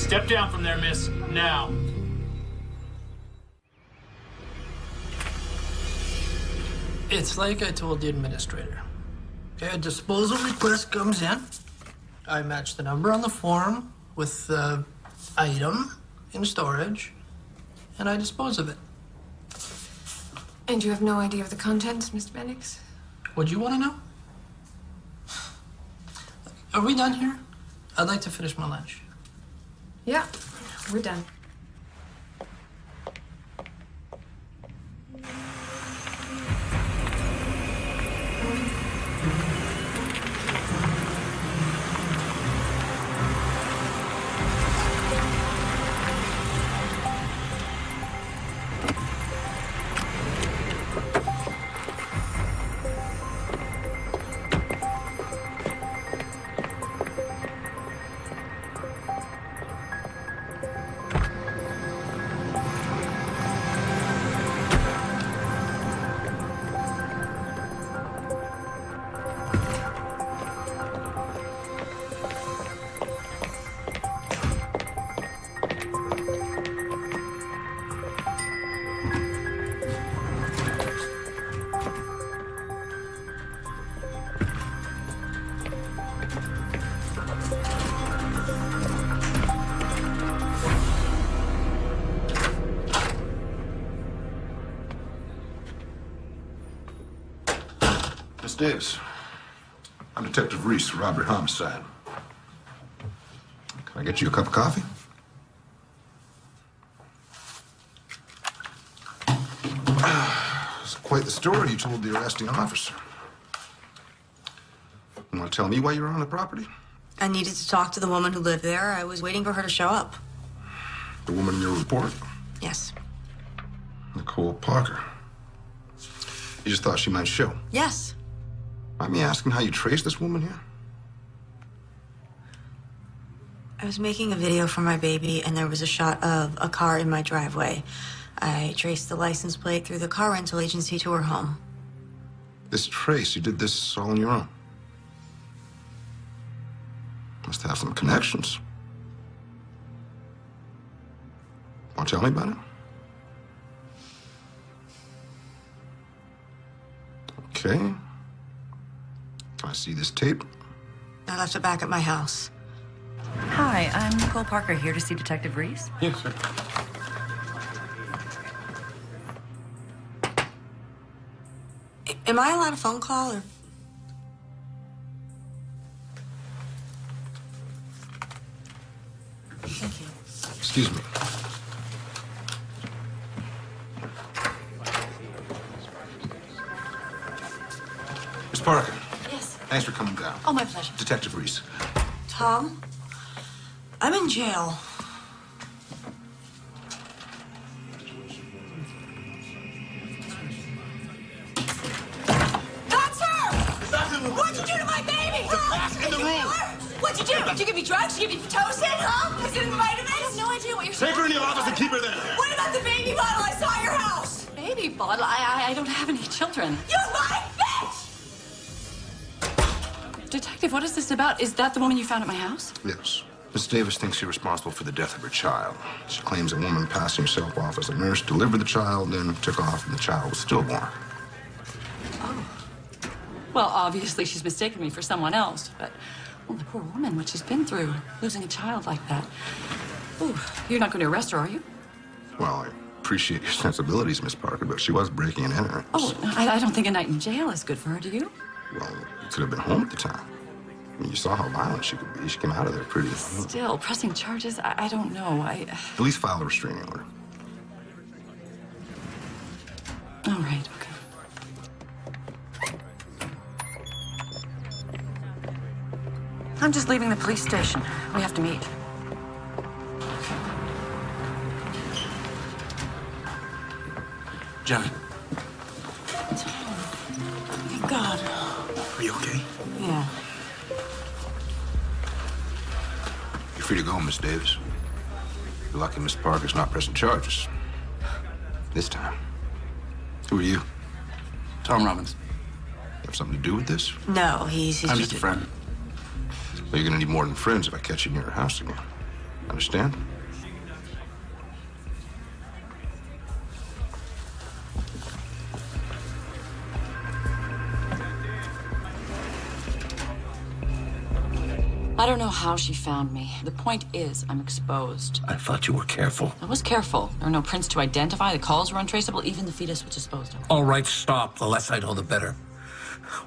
Step down from there, miss. Now. It's like I told the administrator. Okay, a disposal request comes in. I match the number on the form with the item in storage, and I dispose of it. And you have no idea of the contents, Mr. Bendix? What do you want to know? Are we done here? I'd like to finish my lunch. Yeah, we're done. Miss Davis, I'm Detective Reese, robbery homicide. Can I get you a cup of coffee? It's quite the story you told the arresting officer. You want to tell me why you were on the property? I needed to talk to the woman who lived there. I was waiting for her to show up. The woman in your report? Yes. Nicole Parker. You just thought she might show? Yes. Mind me asking how you traced this woman here? I was making a video for my baby, and there was a shot of a car in my driveway. I traced the license plate through the car rental agency to her home. This trace, you did this all on your own? Must have some connections. Want to tell me about it? Okay. Can I see this tape? I left it back at my house. Hi, I'm Nicole Parker, here to see Detective Reese. Yes, sir. Am I allowed a phone call, or...? Thank you. Excuse me. Miss Parker. Yes. Thanks for coming down. Oh, my pleasure. Detective Reese. Tom, I'm in jail. That's her! What'd you do to my baby? Back in the room! What'd you do? Did you give me drugs? Did you give me Pitocin? Huh? Was it in the vitamins? I have no idea what you're saying. Take her in your office and keep her there. What about the baby bottle I saw at your house? Baby bottle? I don't have any children. You lying bitch! Detective, what is this about? Is that the woman you found at my house? Yes. Miss Davis thinks you're responsible for the death of her child. She claims a woman passing herself off as a nurse delivered the child, then took off, and the child was stillborn. Oh. Well, obviously she's mistaken me for someone else, but, well, the poor woman, what she's been through, losing a child like that. Ooh, you're not going to arrest her, are you? Well, I appreciate your sensibilities, Miss Parker, but she was breaking and entering. Oh, I don't think a night in jail is good for her, do you? Well, you could have been home at the time. I mean, you saw how violent she could be. She came out of there pretty... Still, pressing charges? I don't know. At least file a restraining order. All right, okay. I'm just leaving the police station. We have to meet. Jenny, Thank God. are you okay? Yeah. You're free to go, Miss Davis. You're lucky Miss Parker's not pressing charges. This time. Who are you? Tom Robbins. You have something to do with this? No, he's I'm just a friend. Well, you're gonna need more than friends if I catch you in your house again. Understand? I don't know how she found me. The point is, I'm exposed. I thought you were careful. I was careful. There are no prints to identify. The calls were untraceable. Even the fetus was disposed of. All right, stop. The less I know, the better.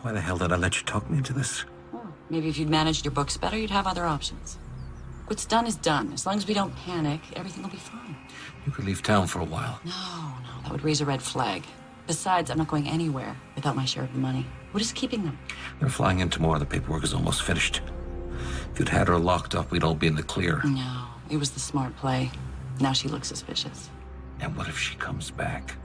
Why the hell did I let you talk me into this? Oh, maybe if you'd managed your books better, you'd have other options. What's done is done. As long as we don't panic, everything will be fine. You could leave town for a while. No, that would raise a red flag. Besides, I'm not going anywhere without my share of the money. What is keeping them? They're flying in tomorrow. The paperwork is almost finished. If you'd had her locked up, we'd all be in the clear. No, it was the smart play. Now she looks suspicious. And what if she comes back?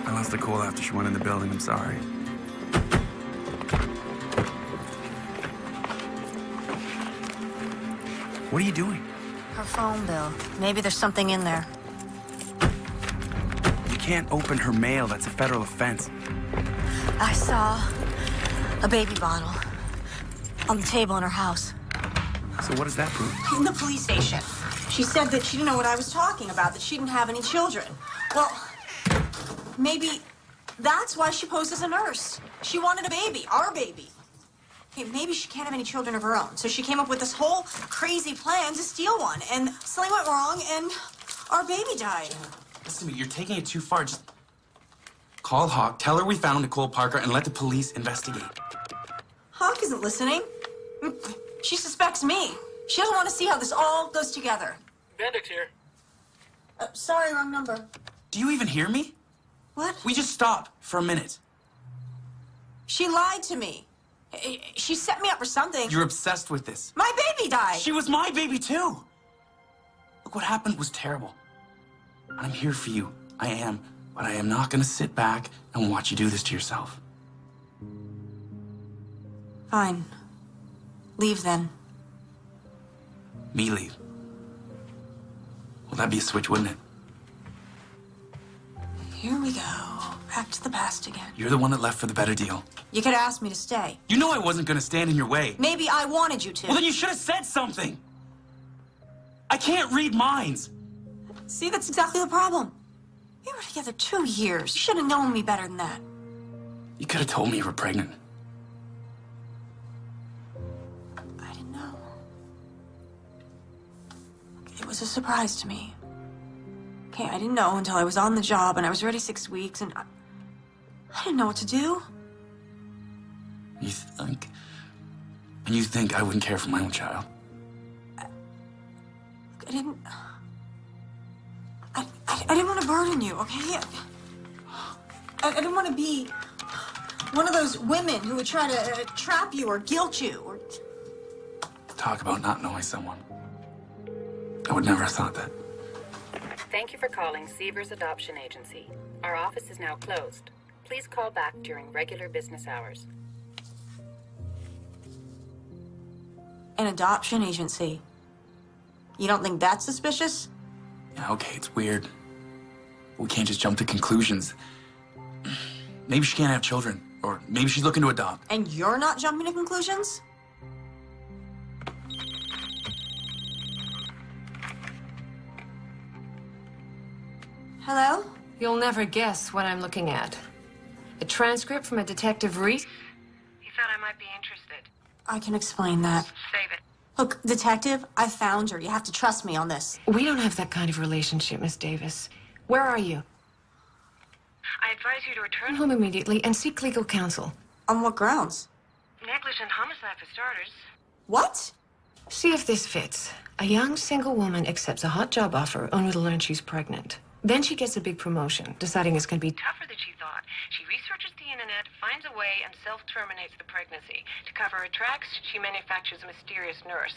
I lost the call after she went in the building. I'm sorry. What are you doing? Her phone bill. Maybe there's something in there. You can't open her mail. That's a federal offense. I saw a baby bottle on the table in her house. So what does that prove? In the police station. She said that she didn't know what I was talking about, that she didn't have any children. Well, maybe that's why she posed as a nurse. She wanted a baby, our baby. Hey, maybe she can't have any children of her own. So she came up with this whole crazy plan to steal one. And something went wrong, and our baby died. Listen to me, you're taking it too far. Just call Hawk, tell her we found Nicole Parker, and let the police investigate. Hawk isn't listening. She suspects me. She doesn't want to see how this all goes together. Bendix here. Sorry, wrong number. Do you even hear me? What? We just stop for a minute. She lied to me. She set me up for something. You're obsessed with this. My baby died. She was my baby, too. Look, what happened was terrible. I'm here for you. I am. But I am not going to sit back and watch you do this to yourself. Fine. Leave then. Me leave. Well, that'd be a switch, wouldn't it? Here we go. Back to the past again. You're the one that left for the better deal. You could ask me to stay. You know I wasn't going to stand in your way. Maybe I wanted you to. Well, then you should have said something. I can't read minds. See, that's exactly the problem. We were together 2 years. You should have known me better than that. You could have told me you were pregnant. I didn't know. It was a surprise to me. Okay, I didn't know until I was on the job and I was ready 6 weeks and I didn't know what to do. You think... And you think I wouldn't care for my own child? I didn't... I didn't want to burden you, okay? I didn't want to be one of those women who would try to trap you or guilt you or... Talk about not knowing someone. I would never have thought that. Thank you for calling Seavers Adoption Agency. Our office is now closed. Please call back during regular business hours. An adoption agency. You don't think that's suspicious? Yeah, okay, it's weird. We can't just jump to conclusions. Maybe she can't have children, or maybe she's looking to adopt. And you're not jumping to conclusions? Hello? You'll never guess what I'm looking at. A transcript from a Detective Reese. He said I might be interested. I can explain that. Save it. Look, Detective, I found her. You have to trust me on this. We don't have that kind of relationship, Miss Davis. Where are you? I advise you to return Home immediately and seek legal counsel. On what grounds? negligent homicide for starters. What? See if this fits. A young single woman accepts a hot job offer only to learn she's pregnant. Then she gets a big promotion, deciding it's going to be Tougher than she thought. She researches the internet, finds a way, and self-terminates the pregnancy. To cover her tracks, she manufactures a mysterious nurse.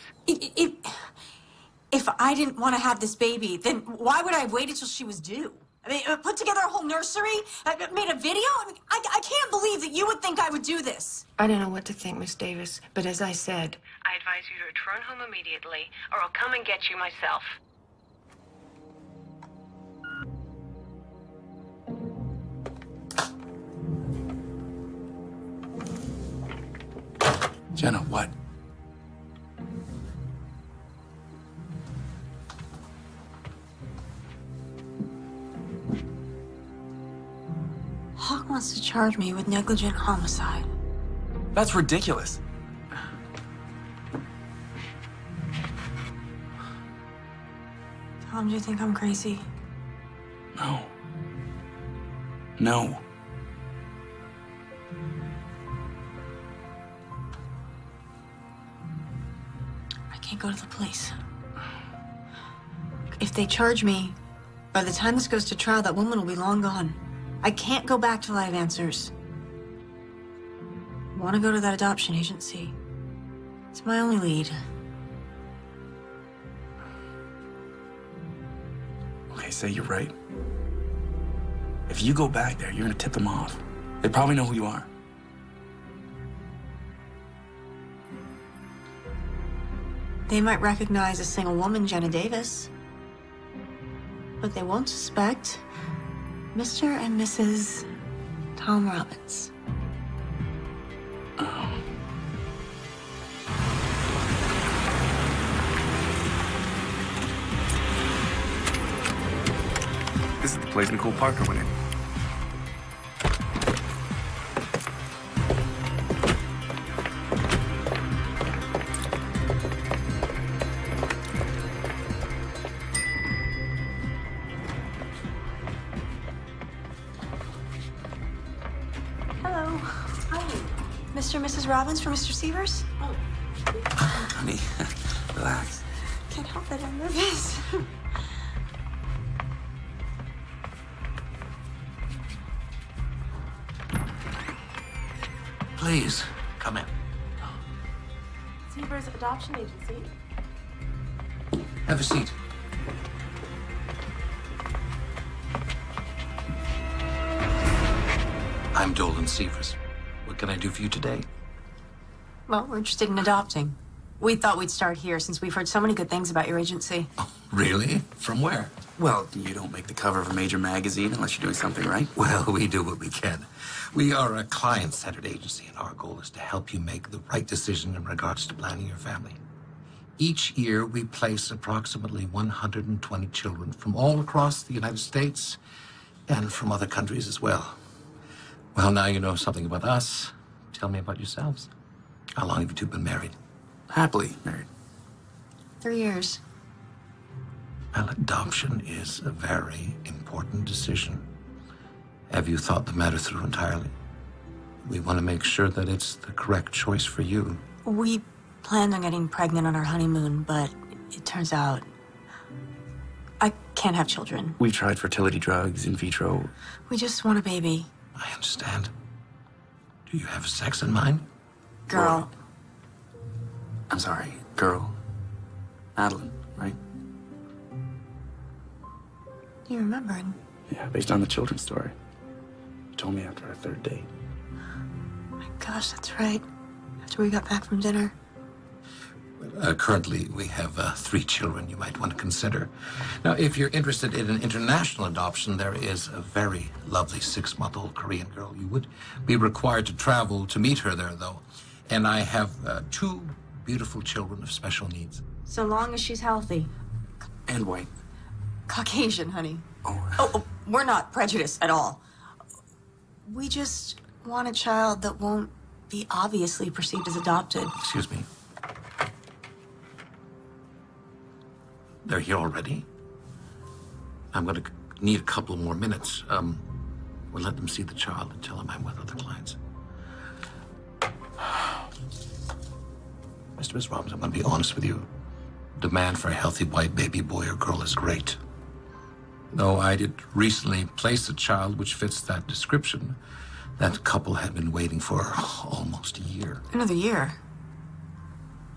If I didn't want to have this baby, then why would I have waited till she was due? I mean, put together a whole nursery, made a video. I mean, I can't believe that you would think I would do this. I don't know what to think, Miss Davis, but as I said, I advise you to return home immediately, or I'll come and get you myself. Jenna, what? Hawk wants to charge me with negligent homicide. That's ridiculous. Tom, do you think I'm crazy? No. No. I can't go to the police. If they charge me, by the time this goes to trial, that woman will be long gone. I can't go back till I have answers. I want to go to that adoption agency. It's my only lead. Okay, say you're right. If you go back there, you're gonna tip them off. They probably know who you are. They might recognize a single woman, Jenna Davis. But they won't suspect Mr. and Mrs. Tom Robbins. This is the place Nicole Parker went in. Hello. Hi. Mr. and Mrs. Robbins for Mr. Severs? Honey, relax. Can't help it, I'm nervous. Please, come in. Severs Adoption Agency. Have a seat. I'm Dolan Severs. What can I do for you today? Well, we're interested in adopting. We thought we'd start here since we've heard so many good things about your agency. Oh, really? From where? Well, you don't make the cover of a major magazine unless you're doing something right. Well, we do what we can. We are a client-centered agency, and our goal is to help you make the right decision in regards to planning your family. Each year, we place approximately 120 children from all across the United States and from other countries as well. Well, now you know something about us. Tell me about yourselves. How long have you two been married? Happily married. 3 years. Well, adoption is a very important decision. Have you thought the matter through entirely? We want to make sure that it's the correct choice for you. We planned on getting pregnant on our honeymoon, but it turns out I can't have children. We've tried fertility drugs, in vitro. We just want a baby. I understand. Do you have sex in mind? Girl. I'm sorry, girl. Madeline, right? You remembered? Yeah, based on the children's story. You told me after our third date. My gosh, that's right. After we got back from dinner. Currently, we have 3 children you might want to consider. Now, if you're interested in an international adoption, there is a very lovely 6-month-old Korean girl. You would be required to travel to meet her there, though. And I have 2 beautiful children of special needs. So long as she's healthy. And white. Caucasian, honey. Oh. Oh, we're not prejudiced at all. We just want a child that won't be obviously perceived as adopted. Excuse me. They're here already? I'm going to need a couple more minutes. We'll let them see the child and tell them I'm with other clients. Mr. Miss Robbins, I'm going to be honest with you. Demand for a healthy white baby boy or girl is great. Though I did recently place a child which fits that description, that couple had been waiting for almost a year. Another year?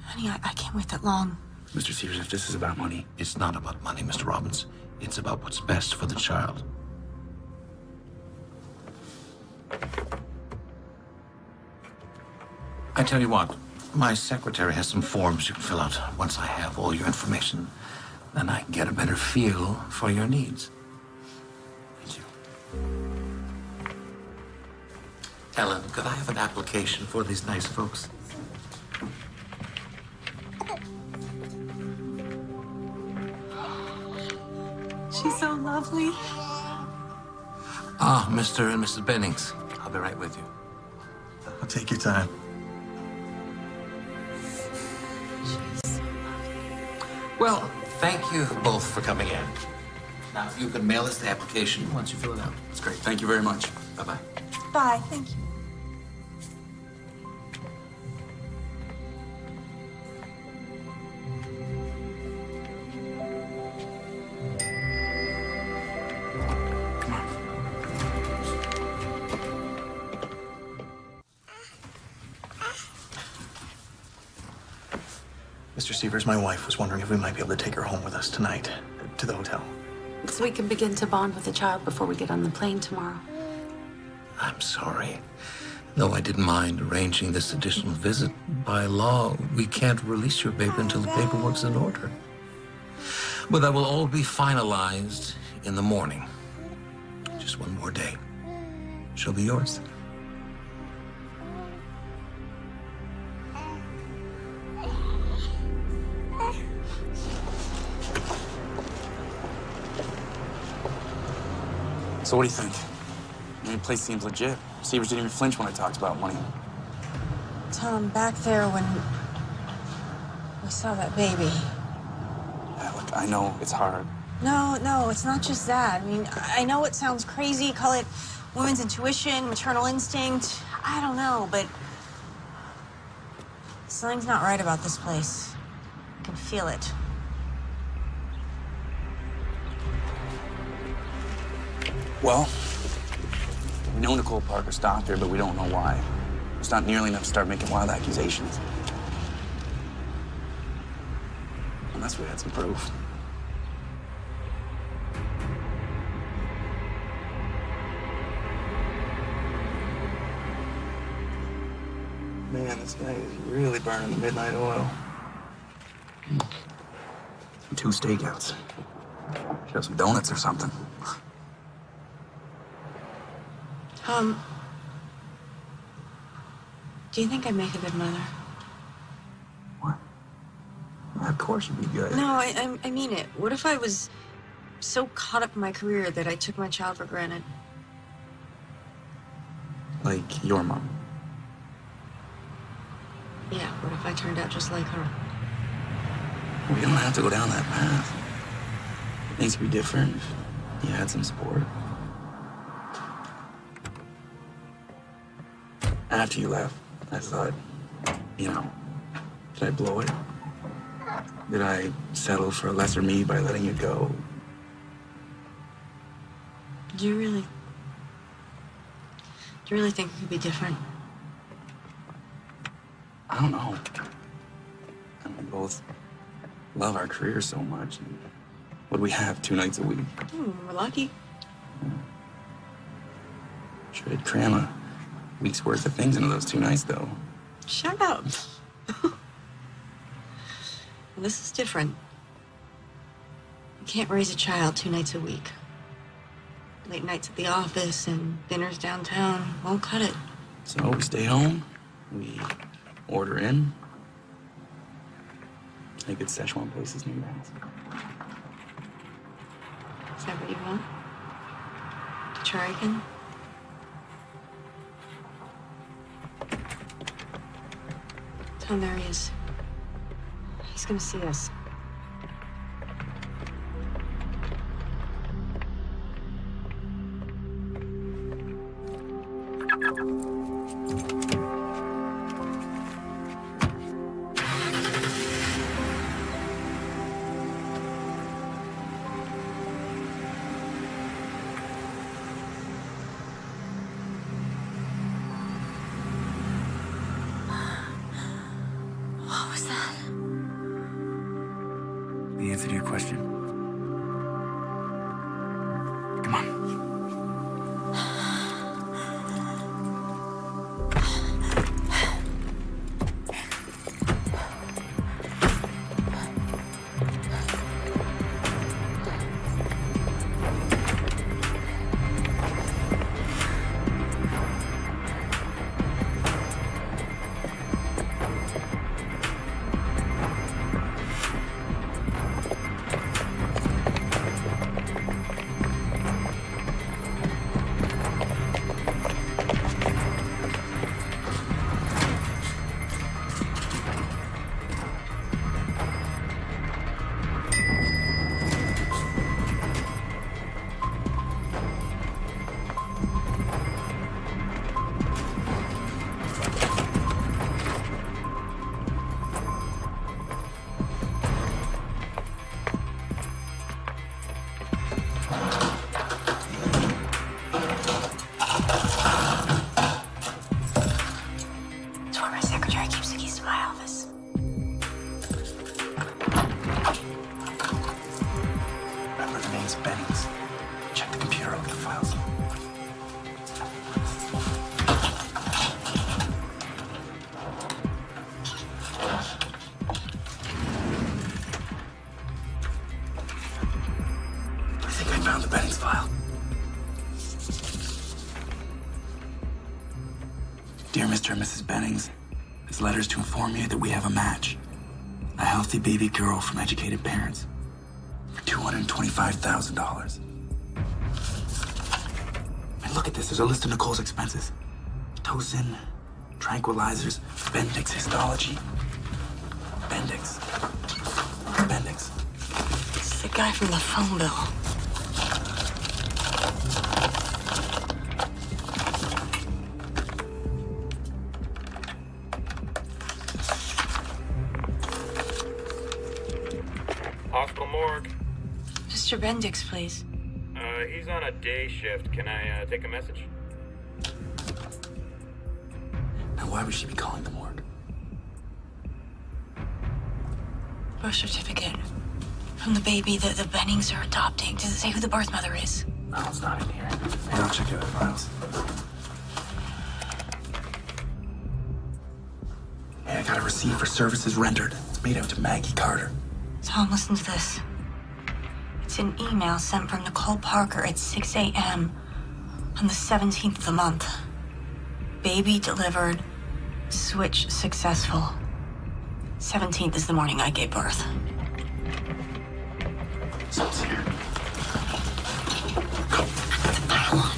Honey, I can't wait that long. Mr. Severs, if this is about money. It's not about money, Mr. Robbins. It's about what's best for the child. I tell you what, my secretary has some forms you can fill out. Once I have all your information, then I can get a better feel for your needs. Thank you. Ellen, could I have an application for these nice folks? She's so lovely. Ah, Mr. and Mrs. Bennings. I'll be right with you. I'll take your time. Well, thank you both for coming in. Now, if you can mail us the application once you fill it out. That's great. Thank you very much. Bye-bye. Bye, thank you. Mr. Severs, my wife was wondering if we might be able to take her home with us tonight to the hotel. So we can begin to bond with the child before we get on the plane tomorrow. I'm sorry. Though I didn't mind arranging this additional visit, by law, we can't release your baby until the paperwork's in order. But that will all be finalized in the morning. Just one more day. She'll be yours. So what do you think? I mean, the place seems legit. Severs didn't even flinch when I talked about money. Tom, back there when we saw that baby. Yeah, look, I know it's hard. No, it's not just that. I mean, I know it sounds crazy, call it women's intuition, maternal instinct. I don't know, but something's not right about this place. I can feel it. Well, we know Nicole Parker stopped her, but we don't know why. It's not nearly enough to start making wild accusations. Unless we had some proof. Man, this guy is really burning the midnight oil. And 2 stakeouts. Should have some donuts or something. Do you think I'd make a good mother? What? Well, of course you'd be good. No, I mean it. What if I was so caught up in my career that I took my child for granted? Like your mom. Yeah, what if I turned out just like her? We don't have to go down that path. Things could be different if you had some support. After you left, I thought, you know, did I blow it? Did I settle for a lesser me by letting you go? Do you really think it could be different? I don't know. And we both love our careers so much. And what do we have 2 nights a week? We're lucky. Sure did cram a week's worth of things into those 2 nights, though. Shut up. This is different. You can't raise a child 2 nights a week. Late nights at the office and dinners downtown won't cut it. So we stay home, we order in. A good Szechuan places near your house. Is that what you want? To try again? Tom, there he is. He's gonna see us. What was that? The answer to your question. Come on. Miss Bennings. Check the computer, look at the files. I think I found the Bennings file. Dear Mr. and Mrs. Bennings, this letter is to inform you that we have a match. A healthy baby girl from educated parents for $225,000. And look at this. There's a list of Nicole's expenses. Tocin, tranquilizers, Bendix histology. Bendix. Bendix. It's the guy from the phone bill. Hospital morgue. Mr. Bendix, please. He's on a day shift. Can I take a message? Now, why would she be calling the morgue? Birth certificate from the baby that the Bennings are adopting. Does it say who the birth mother is? No, it's not in here. Hey, I'll check the other files. Hey, I got a receipt for services rendered. It's made out to Maggie Carter. Tom, listen to this. It's an email sent from Nicole Parker at 6 a.m. on the 17th of the month. Baby delivered. Switch successful. 17th is the morning I gave birth. Someone's here. Put the file on.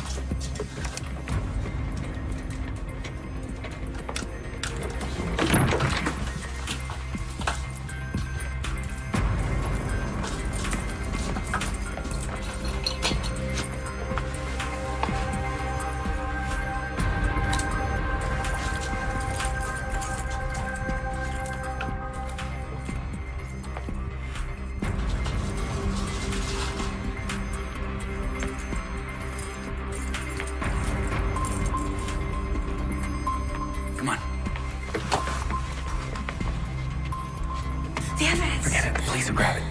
Come on. The evidence. Forget it. The police will grab it.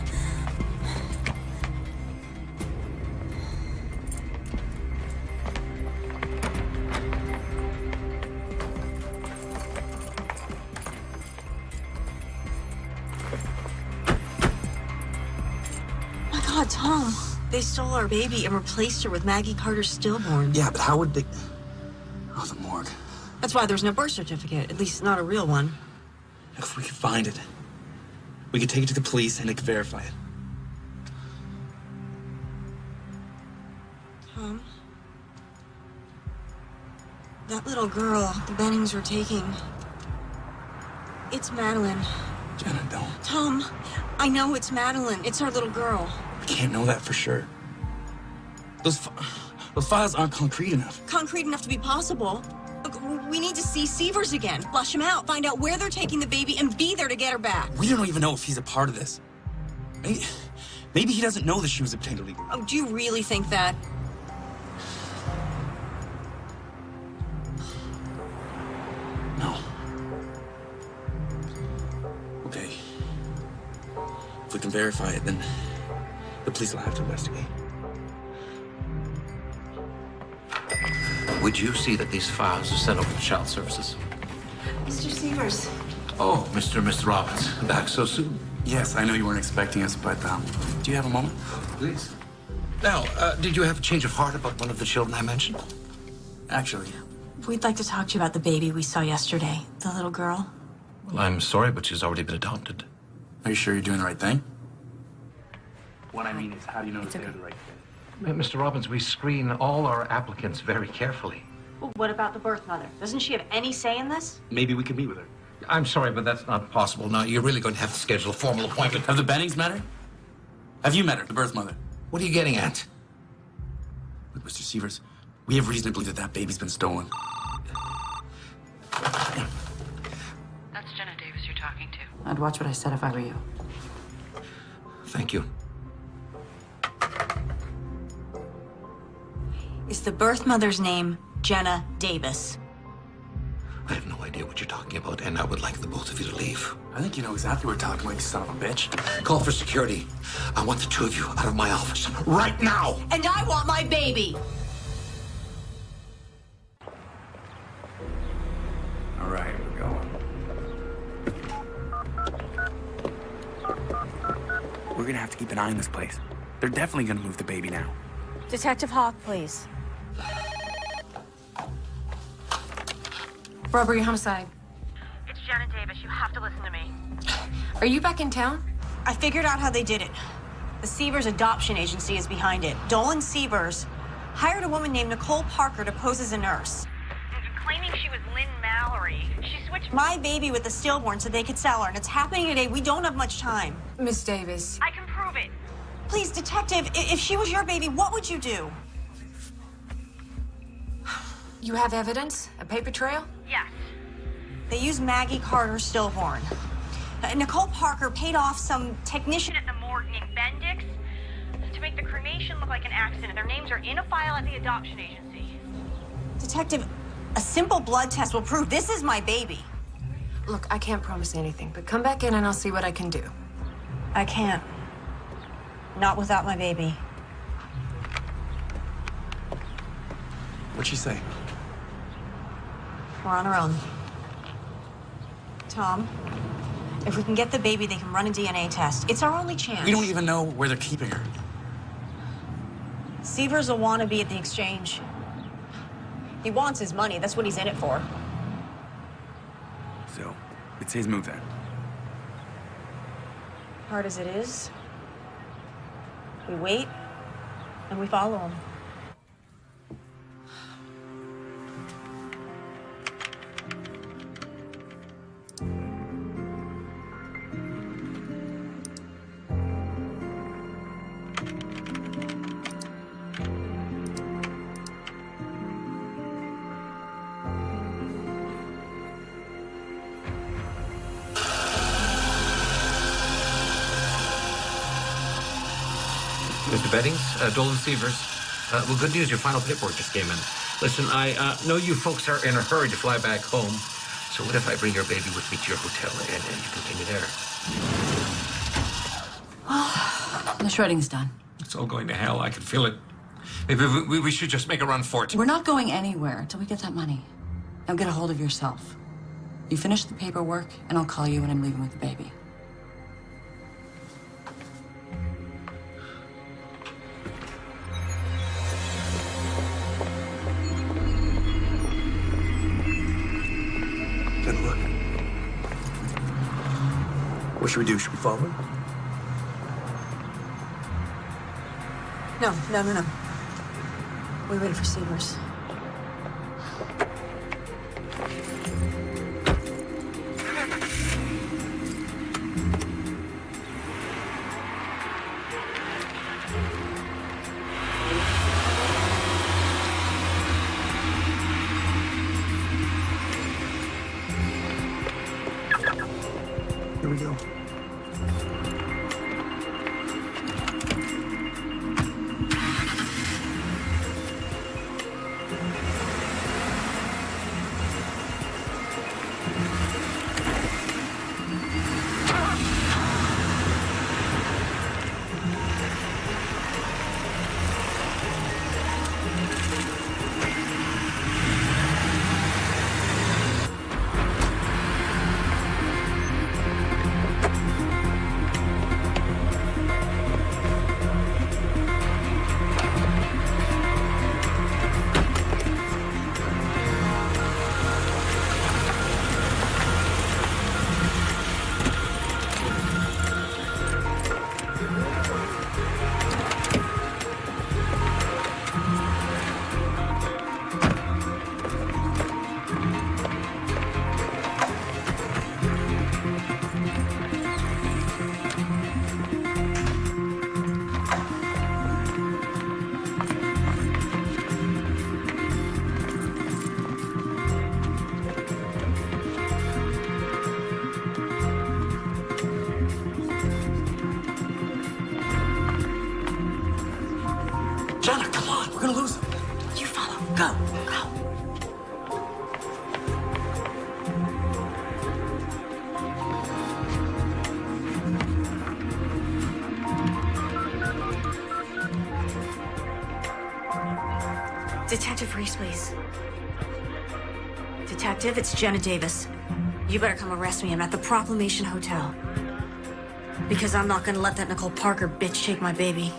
My God, Tom. They stole our baby and replaced her with Maggie Carter's stillborn. Yeah, but how would they... Oh, the morgue. That's why there's no birth certificate, at least not a real one. If we could find it, we could take it to the police and they could verify it. Tom? That little girl the Bennings were taking... It's Madeline. Jenna, don't. Tom, I know it's Madeline. It's our little girl. We can't know that for sure. Those files aren't concrete enough. Concrete enough to be possible. Look, we need to see Severs again. Flush him out. Find out where they're taking the baby and be there to get her back. We don't even know if he's a part of this. Maybe he doesn't know that she was obtained illegally. Oh, do you really think that? No. Okay. If we can verify it, then the police will have to investigate. Would you see that these files are sent over to Child Services? Mr. Severs. Oh, Mr. and Mrs. Robbins, back so soon. Yes, I know you weren't expecting us, but do you have a moment? Please. Now, did you have a change of heart about one of the children I mentioned? Actually, We'd like to talk to you about the baby we saw yesterday, the little girl. Well, I'm sorry, but she's already been adopted. are you sure you're doing the right thing? What I mean is, how do you know that they're the right thing? Mr. Robbins, we screen all our applicants very carefully. Well, what about the birth mother? Doesn't she have any say in this? Maybe we can meet with her. I'm sorry, but that's not possible. Now, you're really going to have to schedule a formal appointment. Have the Bennings met her? Have you met her, the birth mother? What are you getting at? Look, Mr. Severs, we have reason to believe that that baby's been stolen. That's Jenna Davis you're talking to. I'd watch what I said if I were you. Thank you. Is the birth mother's name Jenna Davis? I have no idea. idea what you're talking about, and I would like the both of you to leave. I think you know exactly what we're talking about, you son of a bitch. Call for security. I want the two of you out of my office right now. And I want my baby. All right, we're going. We're gonna have to keep an eye on this place. They're definitely gonna move the baby now. Detective Hawk, please. Robbery, homicide. It's Janet Davis. You have to listen to me. Are you back in town? I figured out how they did it. The Sievers Adoption Agency is behind it. Dolan Sievers hired a woman named Nicole Parker to pose as a nurse. Claiming she was Lynn Mallory. She switched My baby with the stillborn so they could sell her, and it's happening today. We don't have much time. Miss Davis. I can prove it. Please, detective, if she was your baby, what would you do? You have evidence? A paper trail? Yes. They used Maggie Carter's stillborn. Nicole Parker paid off some technician At the morgue named Bendix to make the cremation look like an accident. Their names are in a file at the adoption agency. Detective, a simple blood test will prove this is my baby. Look, I can't promise anything, but come back in and I'll see what I can do. I can't. Not without my baby. What'd she say? We're on our own. Tom, if we can get the baby, they can run a DNA test. It's our only chance. We don't even know where they're keeping her. Sievers will want to be at the exchange. He wants his money. That's what he's in it for. So, it's his move then. Hard as it is, we wait and we follow him. Mr. Beddings, Dolan Sievers. Well, good news, your final paperwork just came in. Listen, I know you folks are in a hurry to fly back home, so what if I bring your baby with me to your hotel and you continue there? Well, the shredding's done. It's all going to hell. I can feel it. Maybe we should just make a run for it. We're not going anywhere until we get that money. Now get a hold of yourself. You finish the paperwork, and I'll call you when I'm leaving with the baby. Good look. What should we do? Should we follow him? No. We wait for Sievers. Here we go. Jenna, come on, we're gonna lose him. You follow. Go. Go. Detective Reese, please. Detective, it's Jenna Davis. You better come arrest me. I'm at the Proclamation Hotel. Because I'm not gonna let that Nicole Parker bitch take my baby.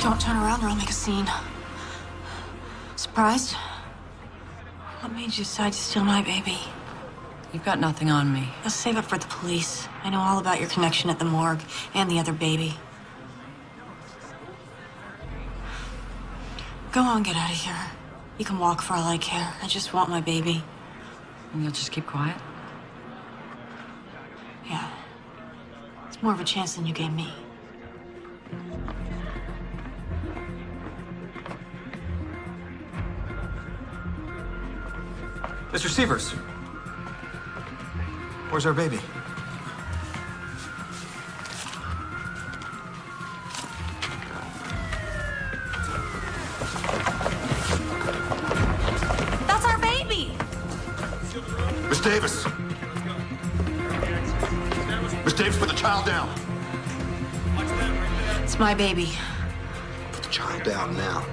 Don't turn around or I'll make a scene. Surprised? What made you decide to steal my baby? You've got nothing on me. I'll save it for the police. I know all about your connection at the morgue and the other baby. Go on, get out of here. You can walk for all I care. I just want my baby. And you'll just keep quiet? Yeah. It's more of a chance than you gave me. Mr. Severs. Where's our baby? That's our baby! Miss Davis! Miss Davis, put the child down. It's my baby. Put the child down now.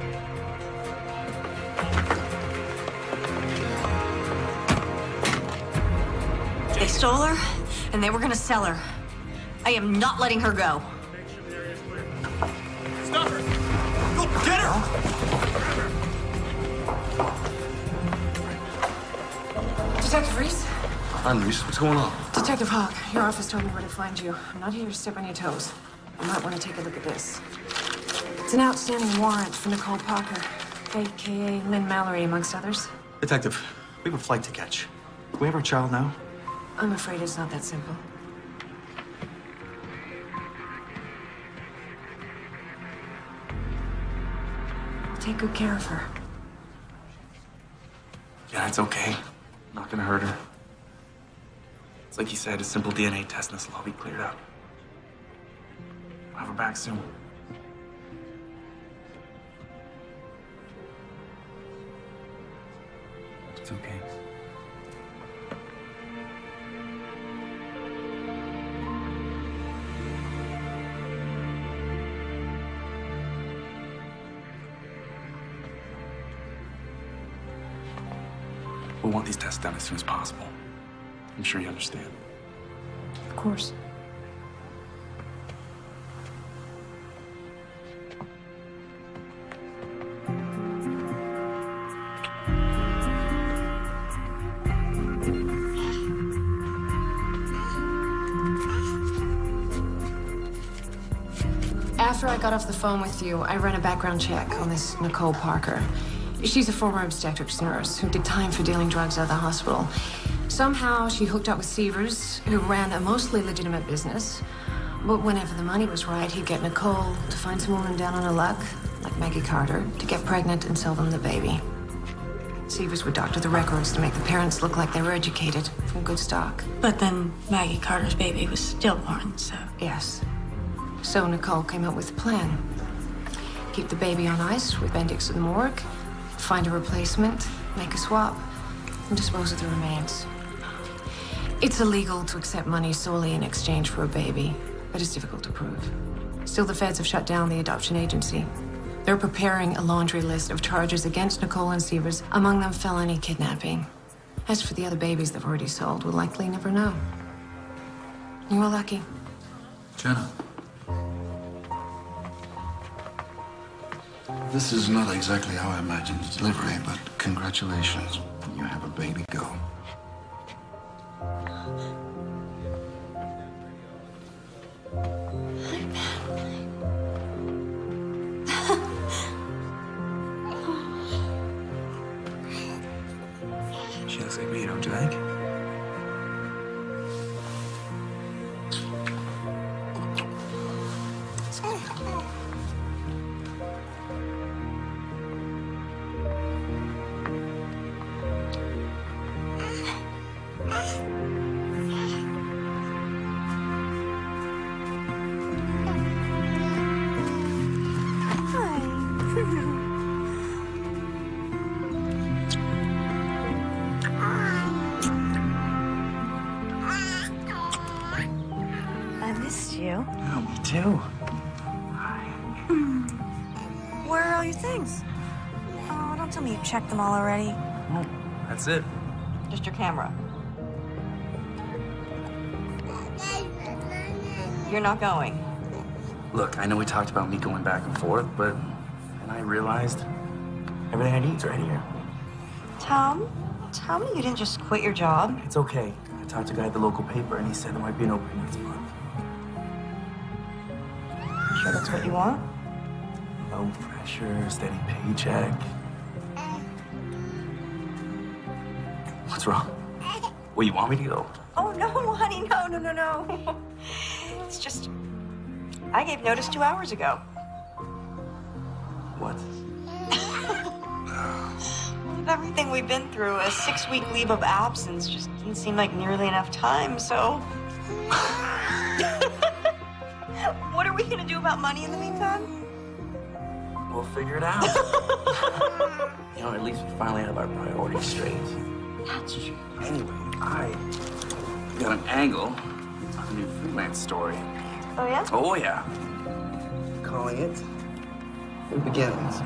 They stole her, and they were gonna sell her. I am not letting her go. Stop her! Go get her! Detective Reese? Hi, Reese. What's going on? Detective Hawk, your office told me where to find you. I'm not here to step on your toes. You might want to take a look at this. It's an outstanding warrant for Nicole Parker, a.k.a. Lynn Mallory, amongst others. Detective, we have a flight to catch. Do we have our child now? I'm afraid it's not that simple. I'll take good care of her. Yeah, it's okay. Not gonna hurt her. It's like you said, a simple DNA test and this will all be cleared up. We'll have her back soon. It's okay. We'll want these tests done as soon as possible. I'm sure you understand. Of course. After I got off the phone with you, I ran a background check on this Nicole Parker. She's a former obstetrics nurse who did time for dealing drugs out of the hospital. Somehow she hooked up with Severs, who ran a mostly legitimate business. But whenever the money was right, he'd get Nicole to find some woman down on her luck, like Maggie Carter, to get pregnant and sell them the baby. Severs would doctor the records to make the parents look like they were educated, from good stock. But then Maggie Carter's baby was stillborn, so... Yes. So Nicole came up with a plan. Keep the baby on ice with Bendix in the morgue, find a replacement, make a swap, and dispose of the remains. It's illegal to accept money solely in exchange for a baby, but it's difficult to prove. Still, the feds have shut down the adoption agency. They're preparing a laundry list of charges against Nicole and Severs, among them felony kidnapping. As for the other babies they've already sold, we'll likely never know. You were lucky. Jenna. This is not exactly how I imagined the delivery, but congratulations. You have a baby girl. She looks like me, don't you think? I missed you. Oh, me too. Where are all your things? Oh, don't tell me you checked them all already. Oh, that's it. Just your camera. You're not going. Look, I know we talked about me going back and forth, but then I realized everything I need is right here. Tom, tell me you didn't just quit your job. It's okay. I talked to a guy at the local paper, and he said there might be an opening next month. Sure that's what you want? No pressure, steady paycheck. What's wrong? Well, you want me to go? Oh, no, honey, no. It's just, I gave notice 2 hours ago. What? With everything we've been through, a 6-week leave of absence just didn't seem like nearly enough time, so... What are we gonna do about money in the meantime? We'll figure it out. You know, at least we finally have our priorities straight. That's true. Anyway, I got an angle on a new freelance story. Oh, yeah? Oh, yeah. Calling it The Beginnings.